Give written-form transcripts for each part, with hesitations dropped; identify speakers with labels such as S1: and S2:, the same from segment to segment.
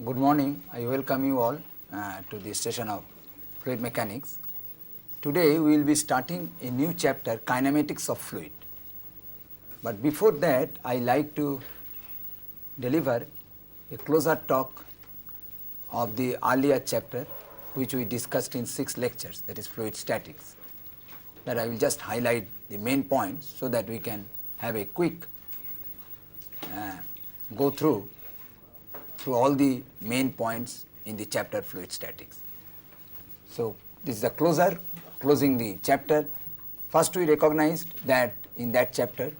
S1: Good morning. I welcome you all to this session of fluid mechanics. Today we will be starting a new chapter, kinematics of fluid. But before that, I like to deliver a closer talk of the earlier chapter which we discussed in 6 lectures, that is fluid statics. That I will just highlight the main points so that we can have a quick go through all the main points in the chapter fluid statics. So this is a closing the chapter. First we recognized that in that chapter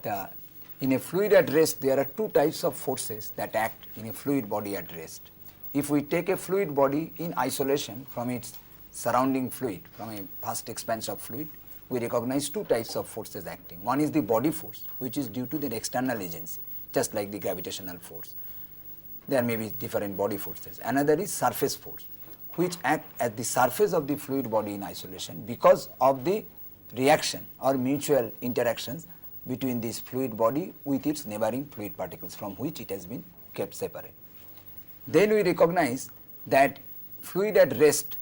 S1: in a fluid at rest there are 2 types of forces that act in a fluid body at rest. If we take a fluid body in isolation from its surrounding fluid, from a vast expanse of fluid, we recognize 2 types of forces acting. One is the body force, which is due to the external agency, just like the gravitational force. There may be different body forces. Another is surface force, which act at the surface of the fluid body in isolation because of the reaction or mutual interactions between this fluid body with its neighboring fluid particles from which it has been kept separate. Then we recognize that fluid at rest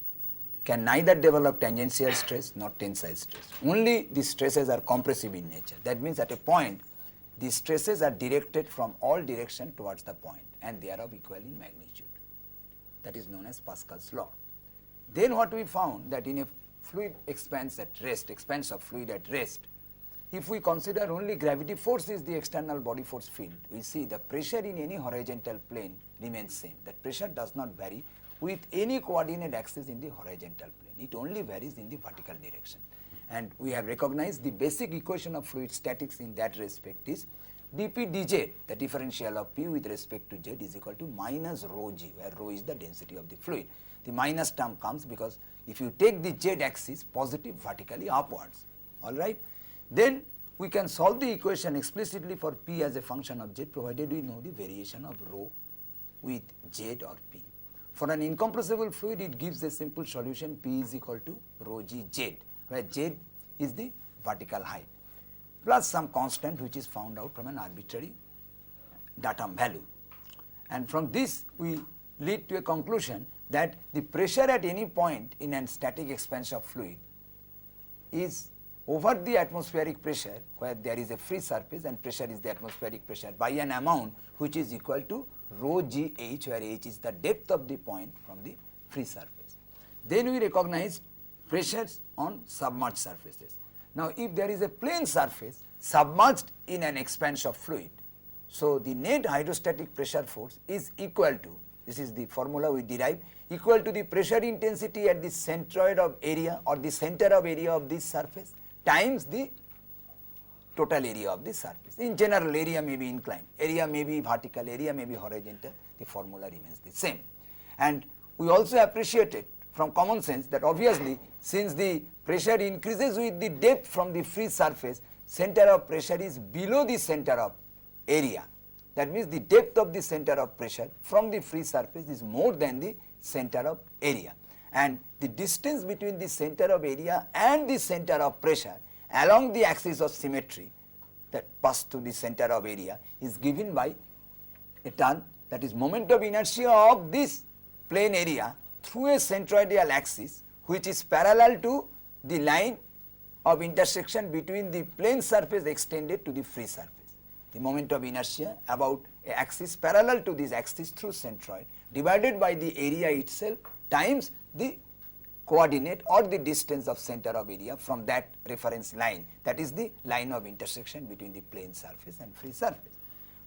S1: can neither develop tangential stress nor tensile stress. Only the stresses are compressive in nature. That means at a point the stresses are directed from all direction towards the point and they are of equal in magnitude. That is known as Pascal's law. Then what we found that in a fluid expanse at rest, expanse of fluid at rest, if we consider only gravity force is the external body force field, we see the pressure in any horizontal plane remains same. That pressure does not vary with any coordinate axis in the horizontal plane. It only varies in the vertical direction. And we have recognized the basic equation of fluid statics in that respect is dp dz, the differential of p with respect to z is equal to minus rho g, where rho is the density of the fluid. The minus term comes because if you take the z axis positive vertically upwards, all right, then we can solve the equation explicitly for p as a function of z provided we know the variation of rho with z or p. For an incompressible fluid, it gives a simple solution, p is equal to rho g z, where z is the vertical height plus some constant which is found out from an arbitrary datum value. And from this we lead to a conclusion that the pressure at any point in a static expanse of fluid is over the atmospheric pressure, where there is a free surface and pressure is the atmospheric pressure, by an amount which is equal to rho g h, where h is the depth of the point from the free surface. Then we recognize pressures on submerged surfaces. Now if there is a plane surface submerged in an expanse of fluid, so the net hydrostatic pressure force is equal to, this is the formula we derived, equal to the pressure intensity at the centroid of area or the center of area of this surface times the total area of the surface. In general, area may be inclined, area may be vertical, area may be horizontal, the formula remains the same. And we also appreciated from common sense that obviously since the pressure increases with the depth from the free surface, center of pressure is below the center of area. That means the depth of the center of pressure from the free surface is more than the center of area. And the distance between the center of area and the center of pressure along the axis of symmetry that pass to the center of area is given by a term, that is moment of inertia of this plane area through a centroidal axis which is parallel to the line of intersection between the plane surface extended to the free surface. The moment of inertia about an axis parallel to this axis through centroid divided by the area itself times the coordinate or the distance of center of area from that reference line, that is the line of intersection between the plane surface and free surface.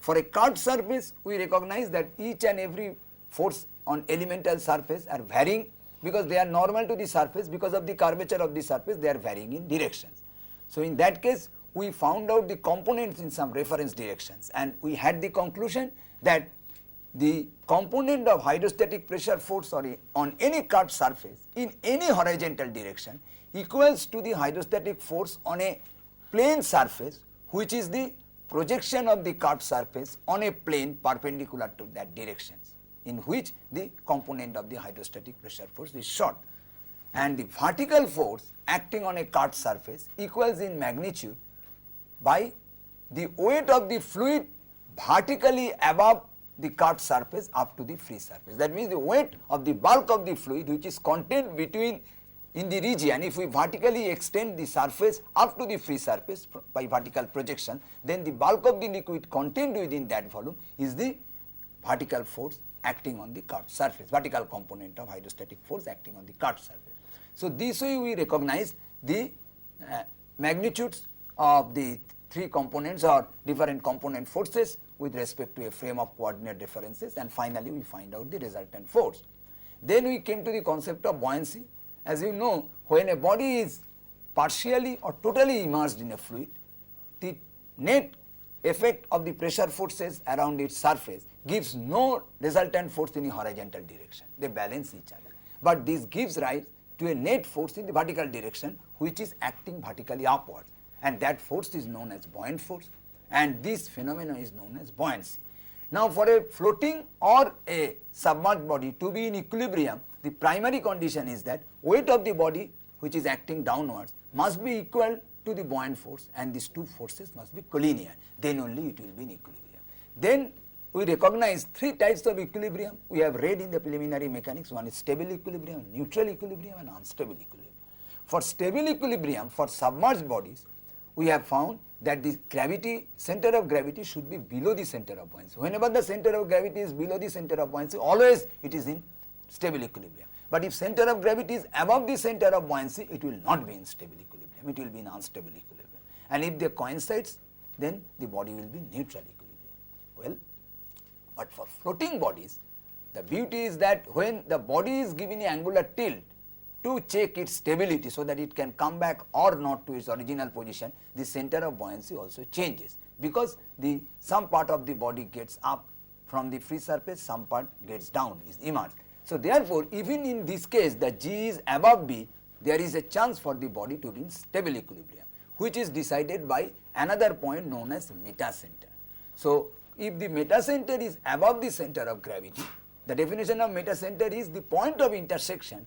S1: For a curved surface, we recognize that each and every force on elemental surface are varying because they are normal to the surface, because of the curvature of the surface they are varying in directions. So in that case we found out the components in some reference directions and we had the conclusion that the component of hydrostatic pressure force on any curved surface in any horizontal direction equals to the hydrostatic force on a plane surface, which is the projection of the curved surface on a plane perpendicular to that directions, in which the component of the hydrostatic pressure force is short. And the vertical force acting on a curved surface equals in magnitude by the weight of the fluid vertically above the curved surface up to the free surface. That means the weight of the bulk of the fluid which is contained between in the region, if we vertically extend the surface up to the free surface by vertical projection, then the bulk of the liquid contained within that volume is the vertical force acting on the curved surface, vertical component of hydrostatic force acting on the curved surface. So this way we recognize the magnitudes of the three components or different component forces with respect to a frame of coordinate references, and finally we find out the resultant force. Then we came to the concept of buoyancy. As you know, when a body is partially or totally immersed in a fluid, the net effect of the pressure forces around its surface gives no resultant force in a horizontal direction. They balance each other. But this gives rise to a net force in the vertical direction which is acting vertically upwards, and that force is known as buoyant force, and this phenomenon is known as buoyancy. Now for a floating or a submerged body to be in equilibrium, the primary condition is that weight of the body which is acting downwards must be equal to the buoyant force, and these two forces must be collinear, then only it will be in equilibrium. Then we recognize three types of equilibrium we have read in the preliminary mechanics. One is stable equilibrium, neutral equilibrium and unstable equilibrium. For stable equilibrium, for submerged bodies, we have found that the gravity, center of gravity should be below the center of buoyancy. Whenever the center of gravity is below the center of buoyancy, always it is in stable equilibrium. But if center of gravity is above the center of buoyancy, it will not be in stable equilibrium, it will be in unstable equilibrium. And if they coincides, then the body will be neutral equilibrium. Well, but for floating bodies, the beauty is that when the body is given an angular tilt to check its stability so that it can come back or not to its original position, the center of buoyancy also changes, because some part of the body gets up from the free surface, some part gets down, is immersed. So therefore, even in this case the G is above B, there is a chance for the body to be in stable equilibrium, which is decided by another point known as metacenter. So if the metacenter is above the center of gravity, the definition of metacenter is the point of intersection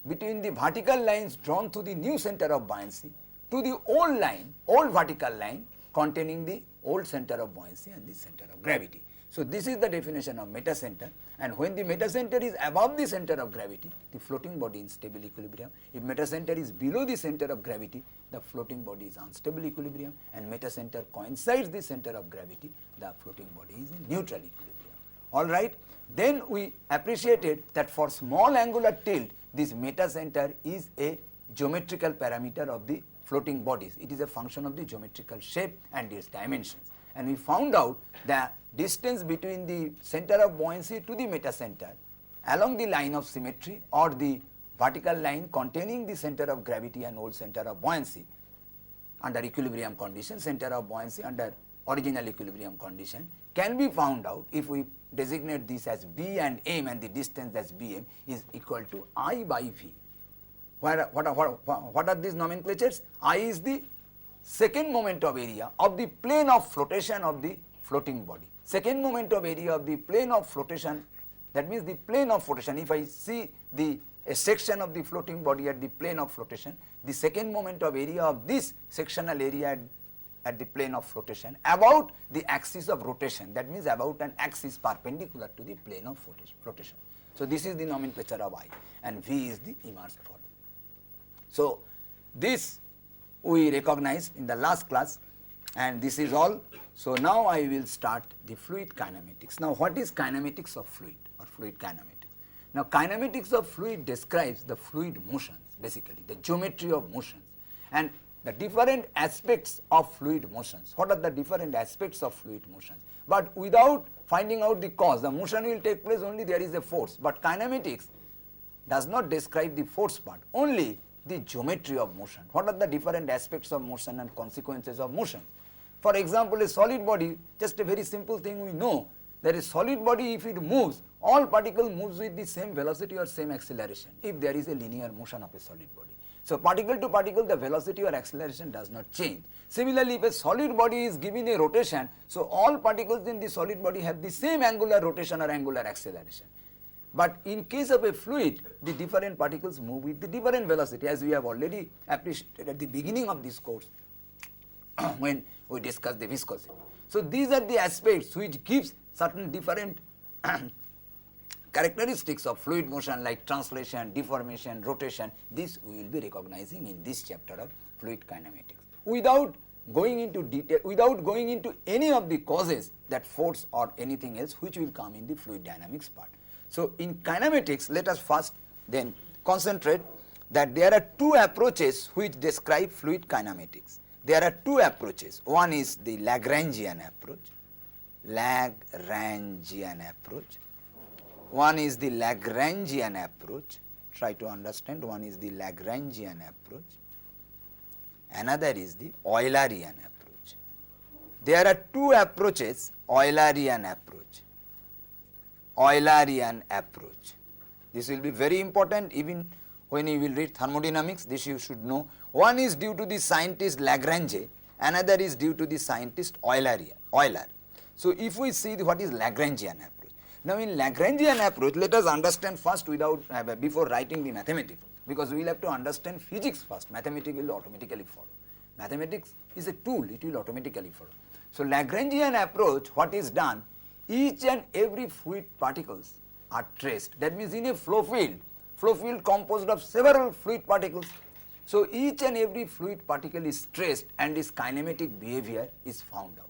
S1: between the vertical lines drawn to the new center of buoyancy to the old line, old vertical line containing the old center of buoyancy and the center of gravity. So this is the definition of metacenter, and when the metacenter is above the center of gravity, the floating body is in stable equilibrium. If metacenter is below the center of gravity, the floating body is unstable equilibrium, and metacenter coincides the center of gravity, the floating body is in neutral equilibrium. Alright, then we appreciated that for small angular tilt, this metacenter is a geometrical parameter of the floating bodies. It is a function of the geometrical shape and its dimensions. And we found out the distance between the center of buoyancy to the metacenter along the line of symmetry or the vertical line containing the center of gravity and old center of buoyancy under equilibrium condition, center of buoyancy under original equilibrium condition, can be found out if we designate this as B and M, and the distance as BM is equal to I by V. What are these nomenclatures? I is the second moment of area of the plane of flotation of the floating body. Second moment of area of the plane of flotation, that means the plane of flotation. If I see a section of the floating body at the plane of flotation, the second moment of area of this sectional area at the plane of flotation about the axis of rotation, that means about an axis perpendicular to the plane of flotation. So this is the nomenclature of I, and V is the immersed volume. So this we recognized in the last class, and this is all. So now I will start the fluid kinematics. Now what is kinematics of fluid or fluid kinematics? Now kinematics of fluid describes the fluid motions, basically the geometry of motions and the different aspects of fluid motions. What are the different aspects of fluid motions? But without finding out the cause, the motion will take place only there is a force. But kinematics does not describe the force part, only the geometry of motion. What are the different aspects of motion and consequences of motion? For example, a solid body, just a very simple thing we know, that a solid body, if it moves, all particles moves with the same velocity or same acceleration if there is a linear motion of a solid body. So particle to particle, the velocity or acceleration does not change. Similarly, if a solid body is given a rotation, so all particles in the solid body have the same angular rotation or angular acceleration. But in case of a fluid, the different particles move with the different velocity, as we have already appreciated at the beginning of this course when we discussed the viscosity. So these are the aspects which gives certain different characteristics of fluid motion like translation, deformation, rotation. This we will be recognizing in this chapter of fluid kinematics. Without going into detail, without going into any of the causes that force or anything else which will come in the fluid dynamics part. So, in kinematics, let us first then concentrate that there are two approaches which describe fluid kinematics. There are two approaches. One is the Lagrangian approach. One is the Lagrangian approach. Try to understand. One is the Lagrangian approach. Another is the Eulerian approach. There are two approaches. Eulerian approach. This will be very important even when you will read thermodynamics. This you should know. One is due to the scientist Lagrange, another is due to the scientist Euler. So, if we see what is Lagrangian approach. Now, in Lagrangian approach, let us understand first before writing the mathematics, because we will have to understand physics first. Mathematics will automatically follow. Mathematics is a tool, it will automatically follow. So, Lagrangian approach, what is done, each and every fluid particles are traced. That means in a flow field composed of several fluid particles. So, each and every fluid particle is traced and its kinematic behavior is found out,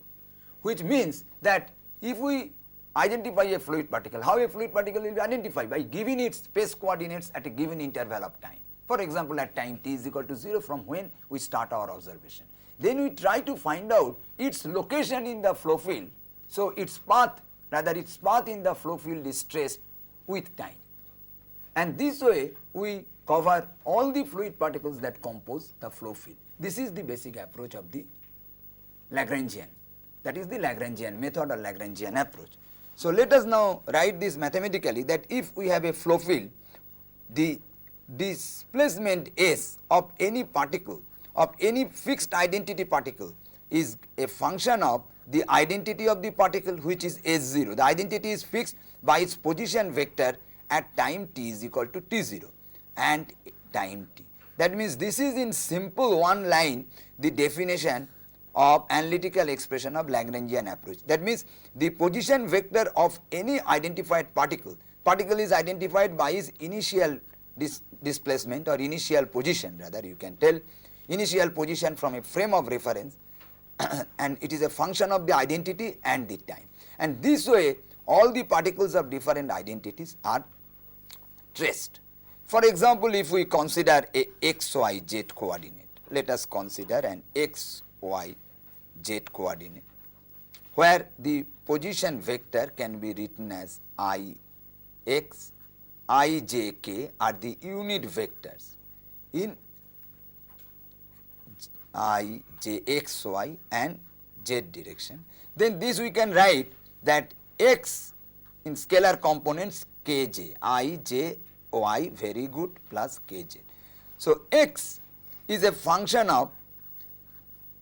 S1: which means that if we identify a fluid particle, how a fluid particle will be identified? By giving its space coordinates at a given interval of time. For example, at time t is equal to 0 from when we start our observation. Then we try to find out its location in the flow field. So, its path in the flow field is traced with time. And this way we cover all the fluid particles that compose the flow field. This is the basic approach of the Lagrangian. That is the Lagrangian method or Lagrangian approach. So, let us now write this mathematically, that if we have a flow field, the displacement S of any particle, of any fixed identity particle, is a function of the identity of the particle, which is S0. The identity is fixed by its position vector at time t is equal to t0 and time t. That means this is in simple one line the definition of analytical expression of Lagrangian approach. That means the position vector of any identified particle is identified by its initial displacement or initial position, rather you can tell initial position from a frame of reference and it is a function of the identity and the time. And this way all the particles of different identities are traced. For example, if we consider a x, y, z coordinate, let us consider an x, y, z coordinate where the position vector can be written as I x, I j k are the unit vectors in I j x y and z direction. Then this we can write that x in scalar components k j, I j y, very good, plus k j. So, x is a function of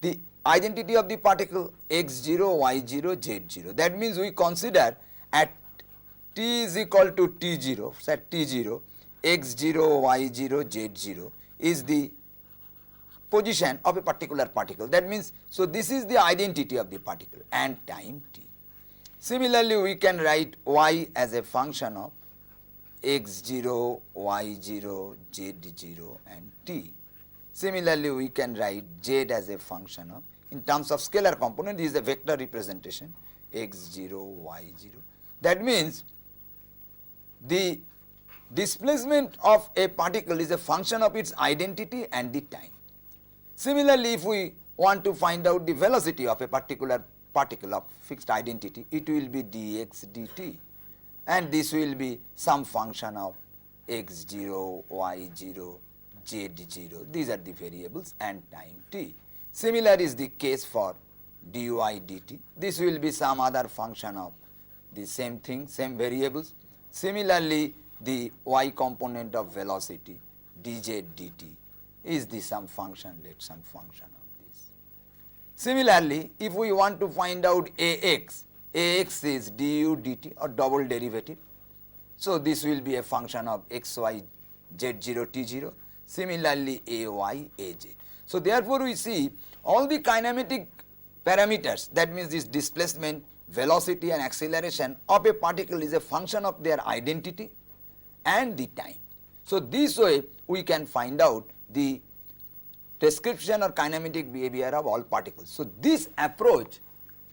S1: the identity of the particle x0, y0, z0. That means we consider at t is equal to t0, set t0, x0, y0, z0 is the position of a particular particle. That means, so this is the identity of the particle and time t. Similarly, we can write y as a function of x0, y0, z0 and t. Similarly, we can write z as a function of, in terms of scalar component, this is the vector representation x0, y0. That means the displacement of a particle is a function of its identity and the time. Similarly, if we want to find out the velocity of a particular particle of fixed identity, it will be dx dt, and this will be some function of x0, y0, z0. These are the variables and time t. Similar is the case for dy dt. This will be some other function of the same thing, same variables. Similarly, the y component of velocity dz dt is the some function, let some function of this. Similarly, if we want to find out ax is du dt or double derivative. So, this will be a function of xy z0 t0. Similarly, ay aj. So, therefore, we see all the kinematic parameters, that means this displacement, velocity and acceleration of a particle is a function of their identity and the time. So, this way we can find out the description or kinematic behavior of all particles. So, this approach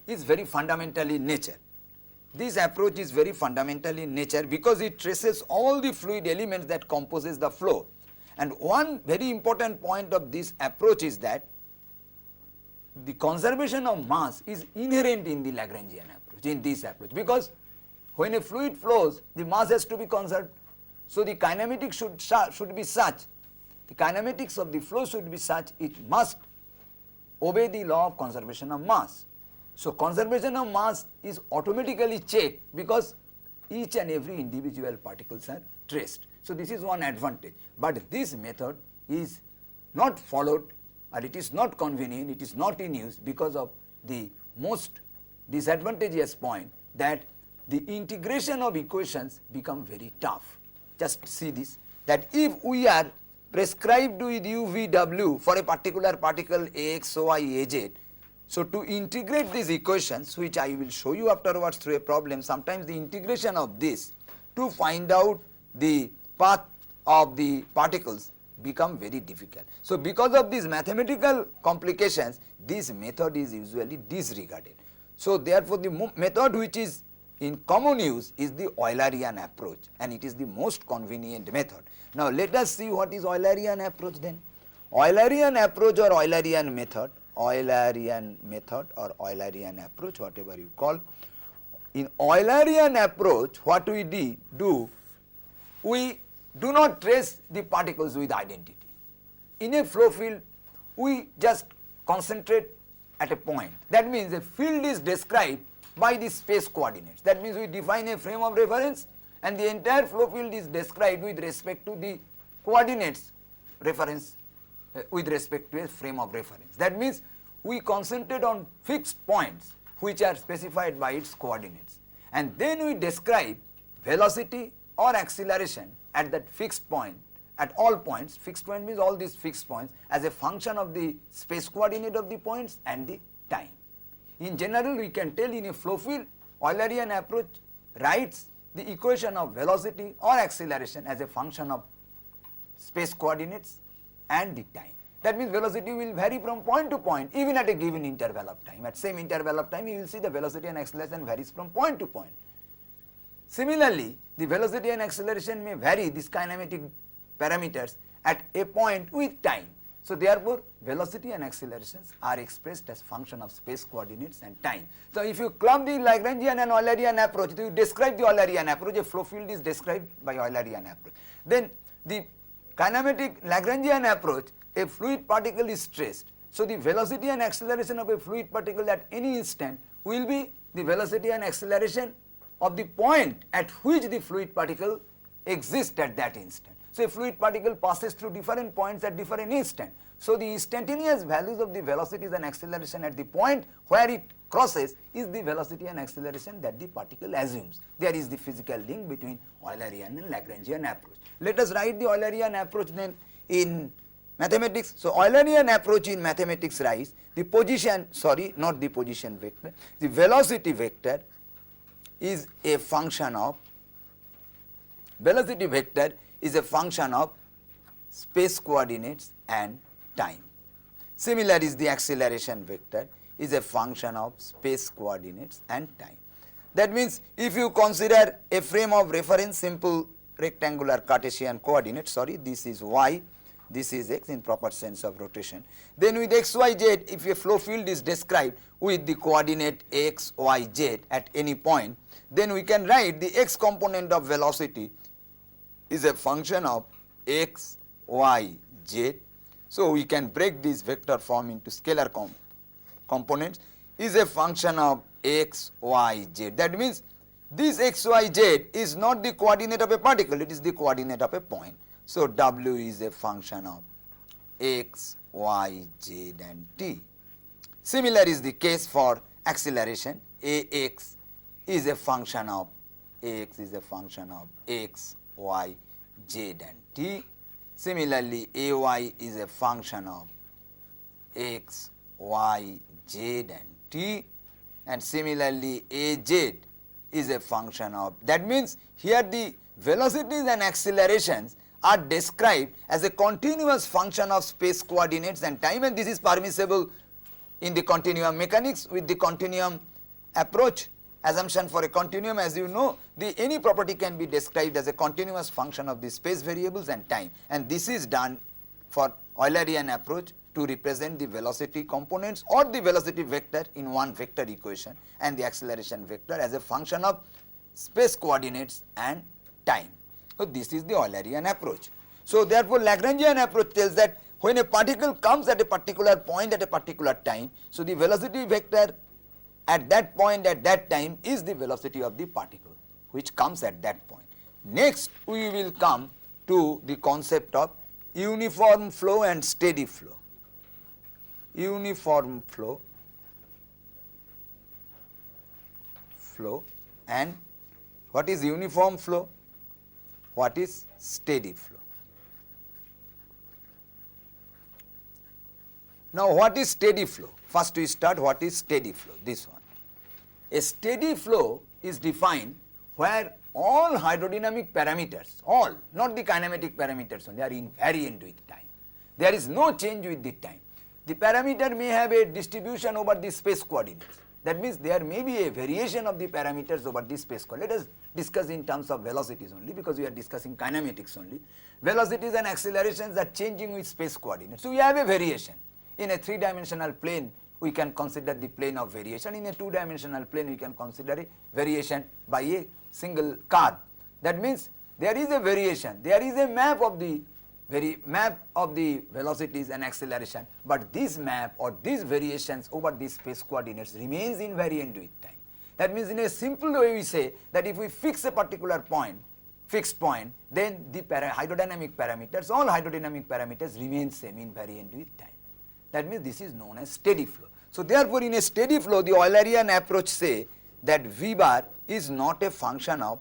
S1: is very fundamental in nature. This approach is very fundamental in nature because it traces all the fluid elements that composes the flow. And one very important point of this approach is that the conservation of mass is inherent in the Lagrangian approach, in this approach, because when a fluid flows, the mass has to be conserved. So, the kinematics should be such, the kinematics of the flow should be such, it must obey the law of conservation of mass. So, conservation of mass is automatically checked because each and every individual particles are traced. So, this is one advantage, but this method is not followed, or it is not convenient, it is not in use because of the most disadvantageous point, that the integration of equations become very tough. Just see this, that if we are prescribed with u v w for a particular particle x, y, az, so to integrate these equations, which I will show you afterwards through a problem, sometimes the integration of this to find out the path of the particles become very difficult. So, because of these mathematical complications, this method is usually disregarded. So, therefore, the method which is in common use is the Eulerian approach, and it is the most convenient method. Now, let us see what is Eulerian approach then. Eulerian approach or Eulerian method, Eulerian method or Eulerian approach, whatever you call. In Eulerian approach, what we do, we do not trace the particles with identity. In a flow field, we just concentrate at a point. That means a field is described by the space coordinates. That means we define a frame of reference and the entire flow field is described with respect to the coordinates reference, with respect to a frame of reference. That means we concentrate on fixed points which are specified by its coordinates, and then we describe velocity or acceleration at that fixed point, at all points. Fixed point means all these fixed points as a function of the space coordinate of the points and the time. In general, we can tell in a flow field, Eulerian approach writes the equation of velocity or acceleration as a function of space coordinates and the time. That means velocity will vary from point to point even at a given interval of time. At same interval of time, you will see the velocity and acceleration varies from point to point. Similarly, the velocity and acceleration may vary, these kinematic parameters, at a point with time. So, therefore, velocity and accelerations are expressed as function of space coordinates and time. So, if you clump the Lagrangian and Eulerian approach, you describe the Eulerian approach, a flow field is described by Eulerian approach. Then the kinematic Lagrangian approach, a fluid particle is traced. So, the velocity and acceleration of a fluid particle at any instant will be the velocity and acceleration of the point at which the fluid particle exists at that instant. So, a fluid particle passes through different points at different instant. So, the instantaneous values of the velocities and acceleration at the point where it crosses is the velocity and acceleration that the particle assumes. There is the physical link between Eulerian and Lagrangian approach. Let us write the Eulerian approach then in mathematics. So, Eulerian approach in mathematics writes the position, not the position vector, the velocity vector is a function of, velocity vector is a function of space coordinates and time. Similar is the acceleration vector is a function of space coordinates and time. That means, if you consider a frame of reference, simple rectangular Cartesian coordinates, this is y, this is x in proper sense of rotation. Then with x, y, z, if a flow field is described with the coordinate x, y, z at any point, then we can write the x component of velocity is a function of x, y, z. So, we can break this vector form into scalar components is a function of x, y, z. That means, this x, y, z is not the coordinate of a particle, it is the coordinate of a point. So, w is a function of x, y, z and t. Similar is the case for acceleration. Ax is a function of x, y, z and t. Similarly, ay is a function of x, y, z and t. and similarly Az is a function of. That means here the velocities and accelerations are described as a continuous function of space coordinates and time, and this is permissible in the continuum mechanics with the continuum approach. Assumption for a continuum, as you know, any property can be described as a continuous function of the space variables and time, and this is done for Eulerian approach to represent the velocity components or the velocity vector in one vector equation and the acceleration vector as a function of space coordinates and time. So this is the Eulerian approach. So therefore Lagrangian approach tells that when a particle comes at a particular point at a particular time, so the velocity vector at that point at that time is the velocity of the particle which comes at that point. Next we will come to the concept of uniform flow and steady flow. Uniform flow and what is uniform flow? What is steady flow? Now what is steady flow? First we start what is steady flow, this one. A steady flow is defined where all hydrodynamic parameters, all, not the kinematic parameters only, are invariant with time. There is no change with the time. The parameter may have a distribution over the space coordinates. That means there may be a variation of the parameters over the space coordinates. Let us discuss in terms of velocities only, because we are discussing kinematics only. Velocities and accelerations are changing with space coordinates. So we have a variation. In a three-dimensional plane, we can consider the plane of variation. In a two-dimensional plane, we can consider a variation by a single curve. That means there is a variation. There is a map of the velocities and acceleration, but this map or these variations over these space coordinates remains invariant with time. That means in a simple way we say that if we fix a particular point, fixed point, then the hydrodynamic parameters, all hydrodynamic parameters remain same, invariant with time. That means this is known as steady flow. So therefore in a steady flow the Eulerian approach say that V bar is not a function of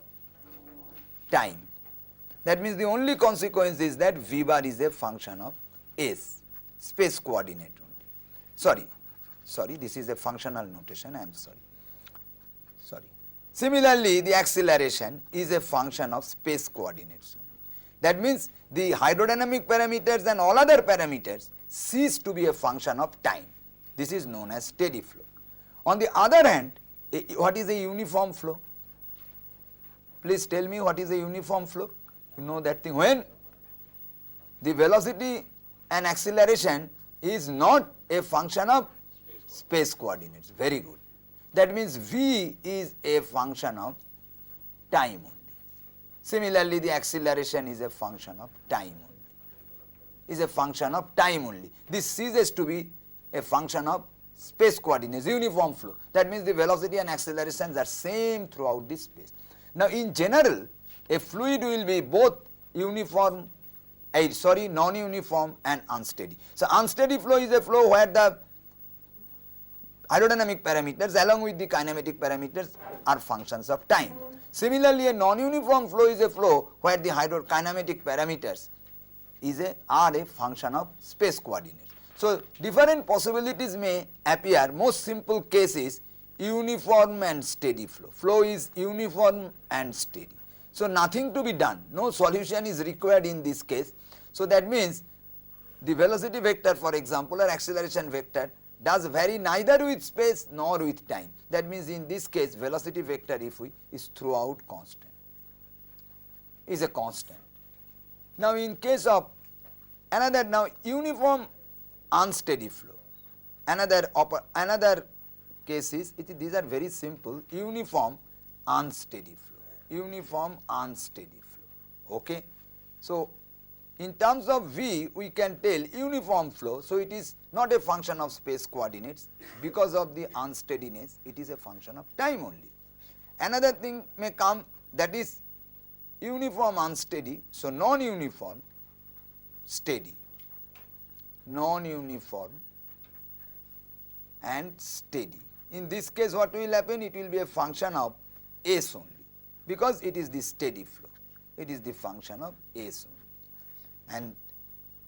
S1: time. That means the only consequence is that V bar is a function of S, space coordinate only. Sorry, this is a functional notation, I am sorry. Similarly, the acceleration is a function of space coordinates only. That means the hydrodynamic parameters and all other parameters cease to be a function of time. This is known as steady flow. On the other hand, what is a uniform flow? Please tell me what is a uniform flow. You know that thing, when the velocity and acceleration is not a function of space coordinates. Very good. That means V is a function of time only. Similarly, the acceleration is a function of time only. This ceases to be a function of space coordinates, uniform flow. That means the velocity and accelerations are same throughout the space. Now in general, a fluid will be both non-uniform and unsteady. So unsteady flow is a flow where the hydrodynamic parameters along with the kinematic parameters are functions of time. Similarly, a non-uniform flow is a flow where the hydrokinematic parameters are a function of space coordinates. So different possibilities may appear. Most simple case is uniform and steady flow. Flow is uniform and steady. So nothing to be done, no solution is required in this case. So that means the velocity vector, for example, or acceleration vector does vary neither with space nor with time. That means in this case velocity vector is throughout constant, is a constant. Now in case of another uniform unsteady flow, another case is these are very simple, uniform unsteady flow. Okay. So in terms of V we can tell uniform flow, so it is not a function of space coordinates. Because of the unsteadiness it is a function of time only. Another thing may come, that is uniform unsteady, so non-uniform steady, non-uniform and steady. In this case what will happen, it will be a function of S only, because it is the steady flow, it is the function of S only. And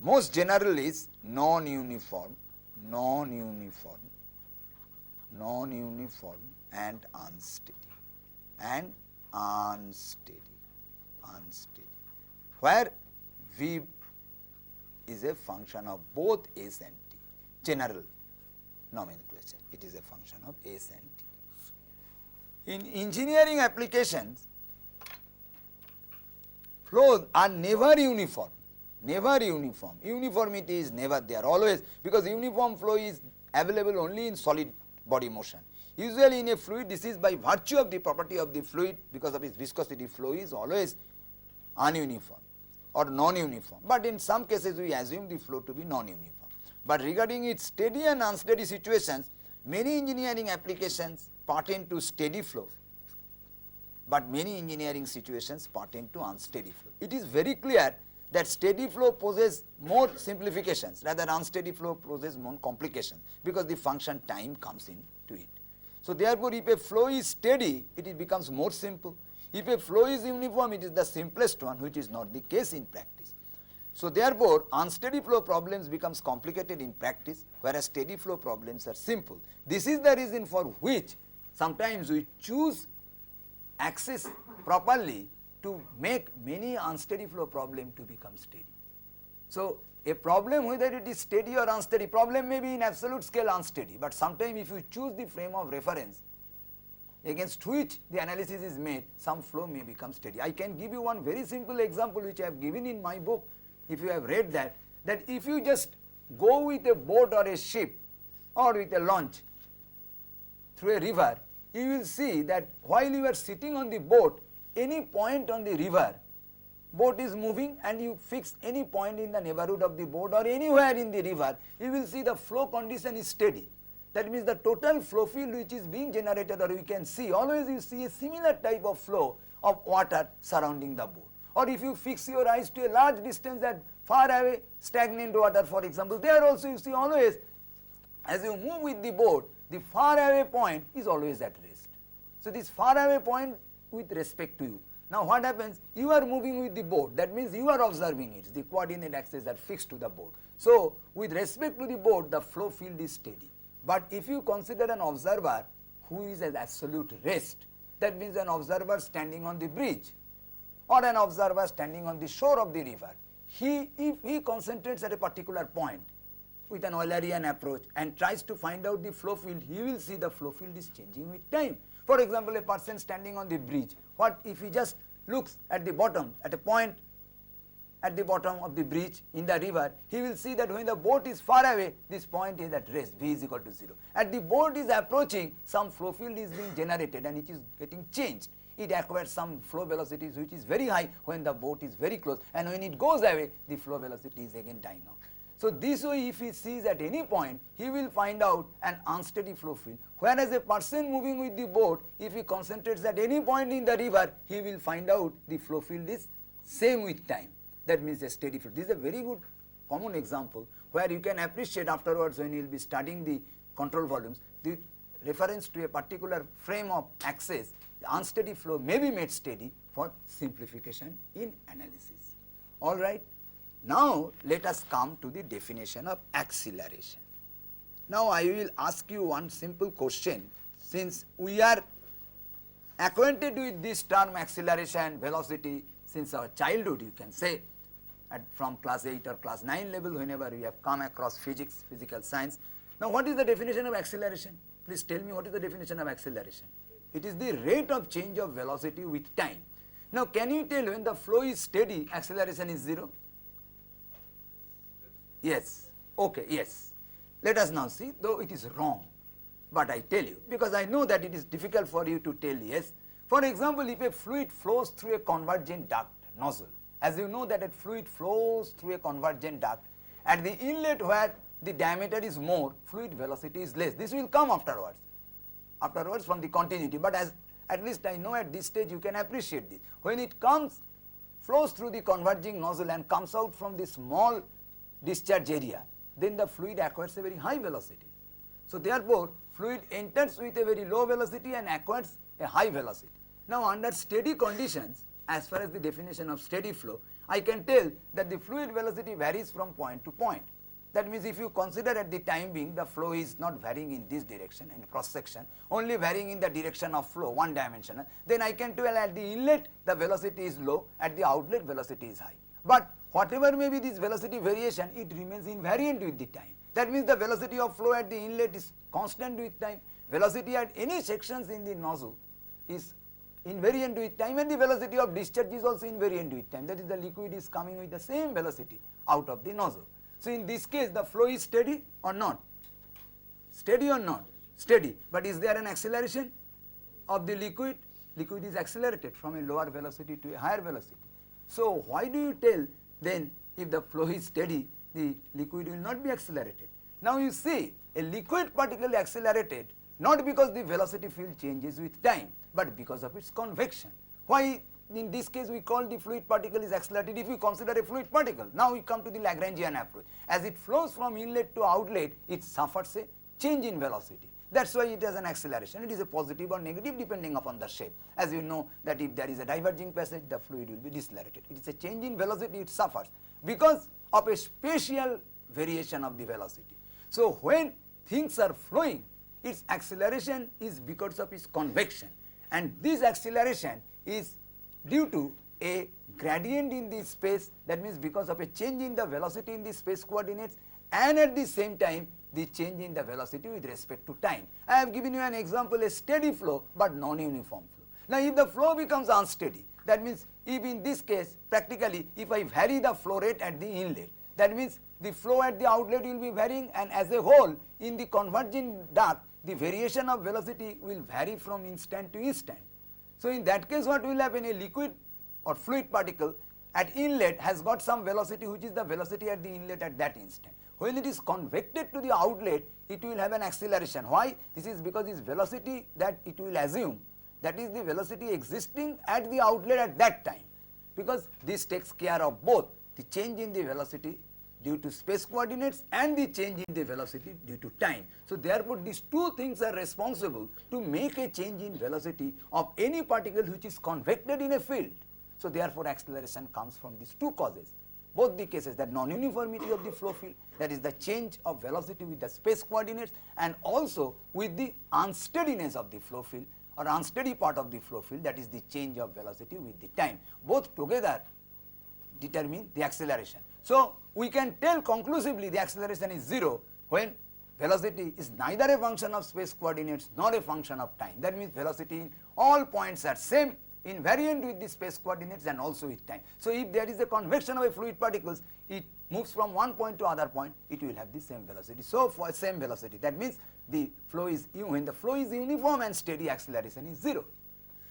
S1: most general is non-uniform non-uniform and unsteady, and unsteady, where V is a function of both S and T, general nomenclature, it is a function of S and T. In engineering applications, flows are never uniform, never uniform. Uniformity is never there, always, because uniform flow is available only in solid body motion. Usually in a fluid, this is by virtue of the property of the fluid, because of its viscosity, flow is always ununiform or non-uniform. But in some cases we assume the flow to be non-uniform. But regarding its steady and unsteady situations, many engineering applications pertain to steady flow, but many engineering situations pertain to unsteady flow. It is very clear that steady flow poses more simplifications, rather unsteady flow poses more complications, because the function time comes into it. So therefore, if a flow is steady, it becomes more simple. If a flow is uniform, it is the simplest one, which is not the case in practice. So therefore, unsteady flow problems becomes complicated in practice, whereas steady flow problems are simple. This is the reason for which sometimes we choose axis properly to make many unsteady flow problem to become steady. So a problem, whether it is steady or unsteady, problem may be in absolute scale unsteady, but sometimes if you choose the frame of reference against which the analysis is made, some flow may become steady. I can give you one very simple example which I have given in my book, if you have read that if you just go with a boat or a ship or with a launch through a river, you will see that while you are sitting on the boat, any point on the river, boat is moving and you fix any point in the neighborhood of the boat or anywhere in the river, you will see the flow condition is steady. That means the total flow field which is being generated, or we can see, always you see a similar type of flow of water surrounding the boat. Or if you fix your eyes to a large distance at far away stagnant water, for example, there also you see always as you move with the boat, the far away point is always at rest. So this far away point with respect to you. Now what happens? You are moving with the boat, that means you are observing it, the coordinate axes are fixed to the boat. So with respect to the boat, the flow field is steady. But if you consider an observer who is at absolute rest, that means an observer standing on the bridge or an observer standing on the shore of the river, if he concentrates at a particular point with an Eulerian approach and tries to find out the flow field, he will see the flow field is changing with time. For example, a person standing on the bridge, what if he just looks at the bottom, at a point at the bottom of the bridge in the river, he will see that when the boat is far away, this point is at rest, V is equal to 0. As the boat is approaching, some flow field is being generated and it is getting changed. It acquires some flow velocity which is very high when the boat is very close, and when it goes away, the flow velocity is again dying out. So this way, if he sees at any point, he will find out an unsteady flow field, whereas a person moving with the boat, if he concentrates at any point in the river, he will find out the flow field is same with time. That means a steady flow. This is a very good common example where you can appreciate afterwards when you will be studying the control volumes, the reference to a particular frame of axis, the unsteady flow may be made steady for simplification in analysis. All right. Now let us come to the definition of acceleration. Now I will ask you one simple question. Since we are acquainted with this term acceleration, velocity since our childhood, you can say, from class 8 or class 9 level, whenever we have come across physics, physical science. Now what is the definition of acceleration? Please tell me, what is the definition of acceleration? It is the rate of change of velocity with time. Now can you tell when the flow is steady, acceleration is 0? Yes. Okay, yes. Let us now see, though it is wrong, but I tell you, because I know that it is difficult for you to tell yes. For example, if a fluid flows through a convergent duct nozzle, as you know that a fluid flows through a convergent duct, at the inlet where the diameter is more, fluid velocity is less. This will come afterwards from the continuity, but as at least I know at this stage you can appreciate this. When it flows through the converging nozzle and comes out from the small discharge area, then the fluid acquires a very high velocity. So therefore, fluid enters with a very low velocity and acquires a high velocity. Now under steady conditions, as far as the definition of steady flow, I can tell that the fluid velocity varies from point to point. That means if you consider at the time being the flow is not varying in this direction in cross section, only varying in the direction of flow, one dimensional, then I can tell at the inlet the velocity is low, at the outlet velocity is high. But whatever may be this velocity variation, it remains invariant with the time. That means the velocity of flow at the inlet is constant with time. Velocity at any sections in the nozzle is invariant with time, and the velocity of discharge is also invariant with time. That is, the liquid is coming with the same velocity out of the nozzle. So in this case the flow is steady or not? Steady or not? Steady. But is there an acceleration of the liquid? Liquid is accelerated from a lower velocity to a higher velocity. So why do you tell then if the flow is steady, the liquid will not be accelerated? Now you see, a liquid particle accelerated not because the velocity field changes with time, but because of its convection. Why in this case we call the fluid particle is accelerated if we consider a fluid particle? Now we come to the Lagrangian approach. As it flows from inlet to outlet, it suffers a change in velocity. That's why it has an acceleration. It is a positive or negative depending upon the shape. As you know that if there is a diverging passage, the fluid will be decelerated. It is a change in velocity it suffers because of a spatial variation of the velocity. So when things are flowing, its acceleration is because of its convection, and this acceleration is due to a gradient in the space, that means because of a change in the velocity in the space coordinates, and at the same time the change in the velocity with respect to time. I have given you an example, a steady flow but non-uniform flow. Now if the flow becomes unsteady, that means if in this case practically if I vary the flow rate at the inlet, that means the flow at the outlet will be varying, and as a whole in the converging duct the variation of velocity will vary from instant to instant. So in that case what will happen, a liquid or fluid particle at inlet has got some velocity which is the velocity at the inlet at that instant. When it is convected to the outlet, it will have an acceleration. Why? This is because its velocity that it will assume, that is the velocity existing at the outlet at that time, because this takes care of both the change in the velocity due to space coordinates and the change in the velocity due to time. So therefore these two things are responsible to make a change in velocity of any particle which is convected in a field. So therefore acceleration comes from these two causes. Both the cases, that non-uniformity of the flow field, that is the change of velocity with the space coordinates, and also with the unsteadiness of the flow field or unsteady part of the flow field, that is the change of velocity with the time. Both together determine the acceleration. So we can tell conclusively the acceleration is 0 when velocity is neither a function of space coordinates nor a function of time. That means velocity in all points are same, invariant with the space coordinates and also with time. So if there is a convection of a fluid particles, it moves from one point to other point, it will have the same velocity. So for same velocity, that means the flow is, when the flow is uniform and steady, acceleration is 0.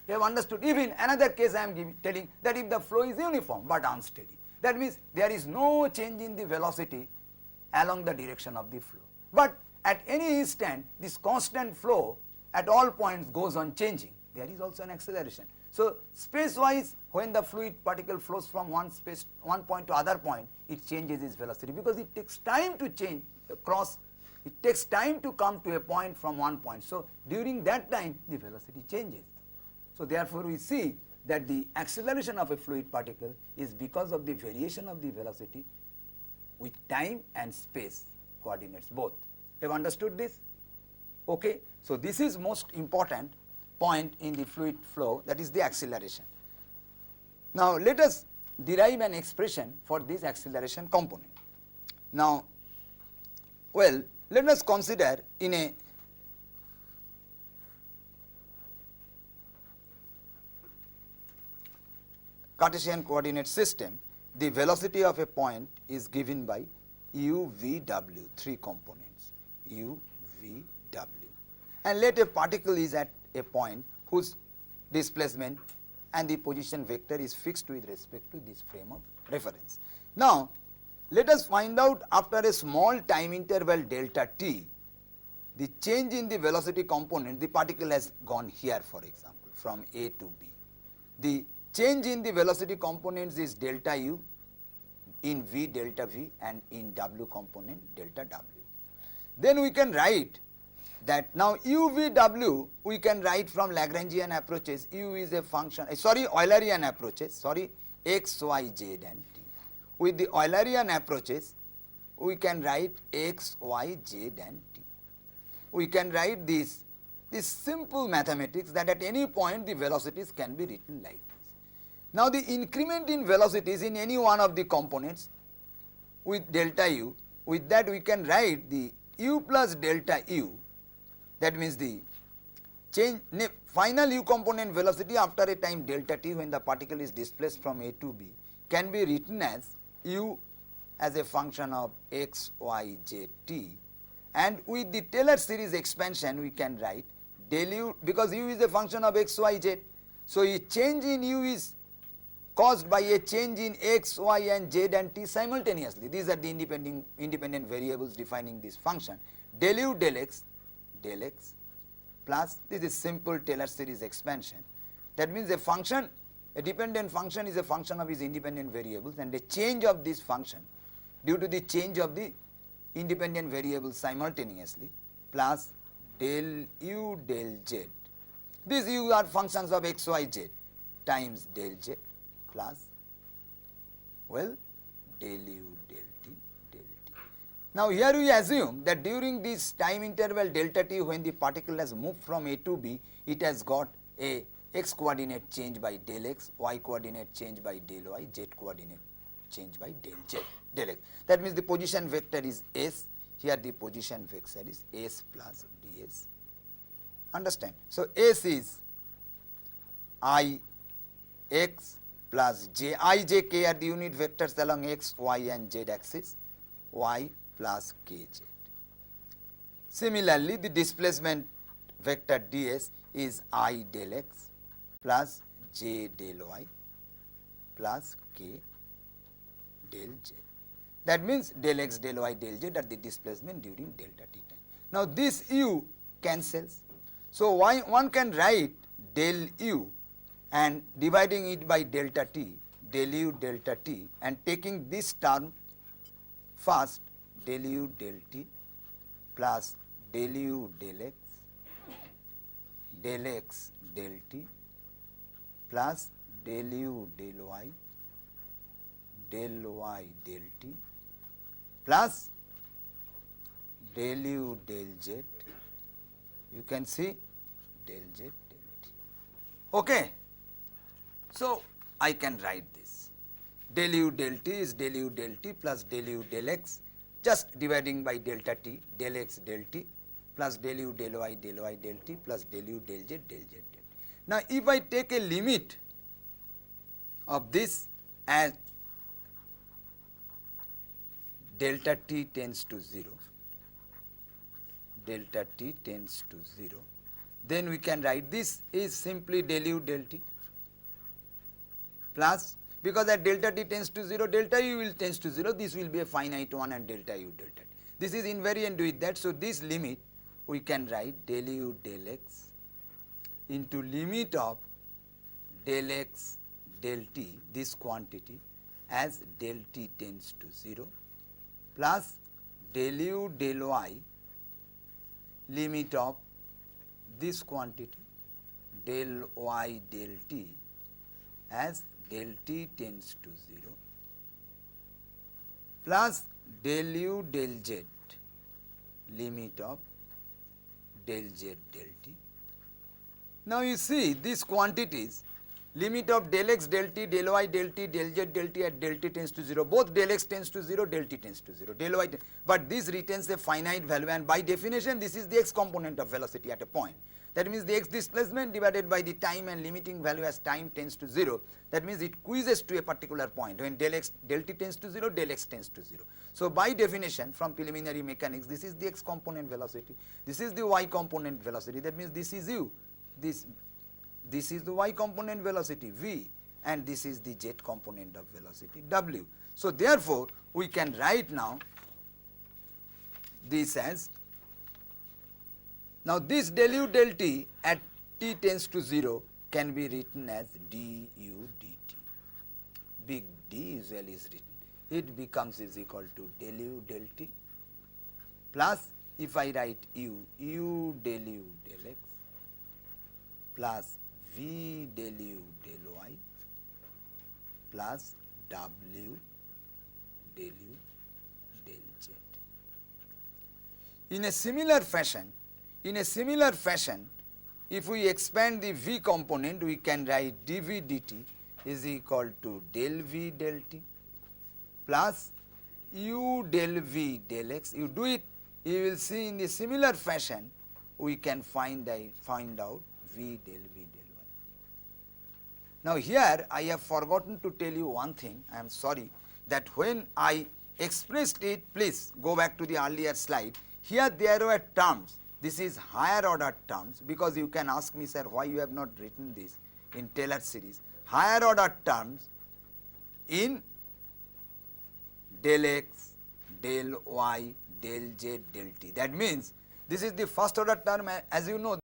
S1: You have understood? Even another case I am telling that if the flow is uniform but unsteady, that means there is no change in the velocity along the direction of the flow. But at any instant, this constant flow at all points goes on changing. There is also an acceleration. So space-wise, when the fluid particle flows from one point to other point, it changes its velocity because it takes time to change across. It takes time to come to a point from one point. So during that time, the velocity changes. So therefore, we see that the acceleration of a fluid particle is because of the variation of the velocity with time and space coordinates both. Have understood this? Okay. So this is most important point in the fluid flow, that is the acceleration. Now let us derive an expression for this acceleration component. Now, well, let us consider in a Cartesian coordinate system, the velocity of a point is given by u, v, w, three components, u, v, w. And let a particle is at a point whose displacement and the position vector is fixed with respect to this frame of reference. Now, let us find out after a small time interval delta t, the change in the velocity component. The particle has gone here, for example, from A to B. The change in the velocity components is delta u, in v delta v, and in w component delta w. Then we can write that now u v w we can write from Lagrangian approaches. U is a function, Eulerian approaches, x, y, z and t. With the Eulerian approaches, we can write x, y, z and t. We can write this simple mathematics that at any point the velocities can be written like this. Now the increment in velocities in any one of the components with delta u, with that we can write the u plus delta u, that means the change final u component velocity after a time delta t when the particle is displaced from A to B can be written as u as a function of x, y, z, t, and with the Taylor series expansion we can write del u, because u is a function of x, y, z. So a change in u is caused by a change in x, y and z and t simultaneously. These are the independent variables defining this function. Del u del x plus, this is simple Taylor series expansion. That means a dependent function is a function of its independent variables, and a change of this function due to the change of the independent variables simultaneously, plus del u del z. These u are functions of x, y, z times del z plus, well, del u del t del t. Now here we assume that during this time interval delta t, when the particle has moved from A to B, it has got a x coordinate change by del x, y coordinate change by del y, z coordinate change by del z, del x. That means the position vector is s, here the position vector is s plus ds. Understand? So s is I x plus j, I, j, k are the unit vectors along x, y and z axis, y plus kz. Similarly, the displacement vector ds is I del x plus j del y plus k del z. That means del x, del y, del z are the displacement during delta t time. Now this u cancels. So one can write del u and dividing it by delta t, del u delta t, and taking this term first, del u del t plus del u del x del t plus del u del y del t plus del u del z, you can see del z del t. Okay. So I can write this, del u del t is del u del t plus del u del x, just dividing by delta t, del x del t plus del u del y del t plus del u del z del z del t. Now if I take a limit of this as delta t tends to 0, delta t tends to 0, then we can write this is simply del u del t plus, because at delta t tends to 0, delta u will tends to 0, this will be a finite one and delta u delta t. This is invariant with that, so this limit we can write del u del x into limit of del x del t, this quantity, as del t tends to 0 plus del u del y limit of this quantity del y del t as del t tends to 0 plus del u del z limit of del z del t. Now you see these quantities, limit of del x del t, del y del t, del z del t at del t tends to 0, both del x tends to 0, del t tends to 0, del y, but this retains a finite value, and by definition this is the x component of velocity at a point. That means the x displacement divided by the time and limiting value as time tends to 0. That means it quizzes to a particular point when del x del t tends to 0, del x tends to 0. So by definition from preliminary mechanics, this is the x component velocity, this is the y component velocity. That means this is u, this is the y component velocity v, and this is the z component of velocity w. So therefore we can write now this as, now this del u del t at t tends to 0 can be written as du dt. Big D usually is written. It becomes is equal to del u del t plus, if I write u del u del x plus v del u del y plus w del u del z. In a similar fashion, if we expand the v component, we can write dv dt is equal to del v del t plus u del v del x. You do it, you will see in the similar fashion we can find out v del v del y. Now here I have forgotten to tell you one thing, I am sorry, that when I expressed it, please go back to the earlier slide, here there were terms, this is higher order terms, because you can ask me, sir, why you have not written this in Taylor series, higher order terms in del x, del y, del z, del t. That means this is the first order term, as you know.